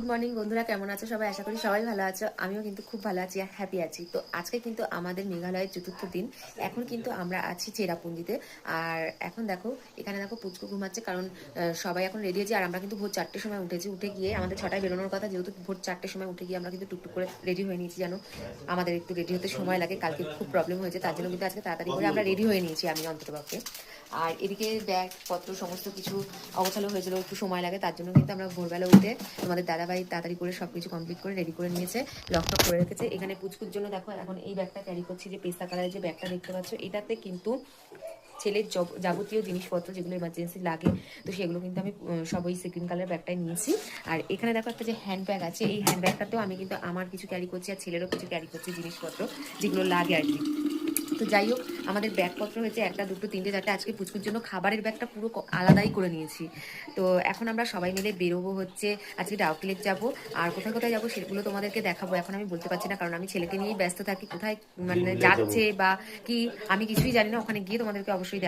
Morning বন্ধুরা, কেমন আছো সবাই? আশা করি সবাই ভালো আছো। আমিও কিন্তু খুব ভালো আছি আর হ্যাপি আছি। তো আজকে কিন্তু আমাদের মেঘালয়ের চতুর্থ দিন। এখন কিন্তু আমরা আছি চেরাপুঞ্জিতে। আর এখন দেখো, এখানে দেখো পুচকু ঘুমাচ্ছে, কারণ সবাই এখন রেডি হয়েছে। আর আমরা কিন্তু ভোর 4টের সময় উঠেছি। উঠে গিয়ে আমাদের 6টায় বেরোনোর কথা, যেহেতু ভোর 4টের সময় উঠে গিয়ে আমরা কিন্তু টুকটুক করে রেডি হয়ে নিয়েছি। জানো, আমাদের একটু রেডি হতে সময় লাগে, কালকে খুব প্রবলেম হয়েছে, তার জন্য কিন্তু আজকে তাড়াতাড়ি করে আমরা রেডি হয়ে নিয়েছি, আমি অন্ততপক্ষে। আর এদিকে ব্যাগ পত্র সমস্ত কিছু অগোছালো হয়েছিল, একটু সময় লাগে, তার জন্য কিন্তু আমরা ভোরবেলা উঠে তোমাদের দাদাভাই তাড়াতাড়ি করে সবকিছু কমপ্লিট করে রেডি করে নিয়েছে, লকটক করে রেখেছে। এখানে পুচকুর জন্য দেখো এখন এই ব্যাগটা ক্যারি করছি, যে পেস্তা কালারের যে ব্যাগটা দেখতে পাচ্ছ, এটাতে কিন্তু ছেলের যাবতীয় জিনিসপত্র যেগুলো এমার্জেন্সি লাগে, তো সেগুলো কিন্তু আমি সব ওই গ্রিন কালার ব্যাগটায় নিয়েছি। আর এখানে দেখো একটা যে হ্যান্ড ব্যাগ আছে, এই হ্যান্ড ব্যাগটাতেও আমি কিন্তু আমার কিছু ক্যারি করছি আর ছেলেরও কিছু ক্যারি করছি, জিনিসপত্র যেগুলো লাগে আর কি। তো যাই হোক, আমাদের ব্যাগপত্র হয়েছে 1, 2, 3, 4। আজকে পুচকুর জন্য খাবারের ব্যাগটা পুরো আলাদাই করে নিয়েছি। তো এখন আমরা সবাই মিলে বেরোবো হচ্ছে, আজকে ডাউকি লেক যাবো। আর কোথায় কোথায় যাবো সেগুলো তোমাদেরকে দেখাবো, এখন আমি বলতে পারছি না, কারণ আমি ছেলেকে নিয়েই ব্যস্ত থাকি। কোথায় মানে যাচ্ছে বা কি আমি কিছুই জানি না, ওখানে গিয়ে তোমাদেরকে অবশ্যই দেখ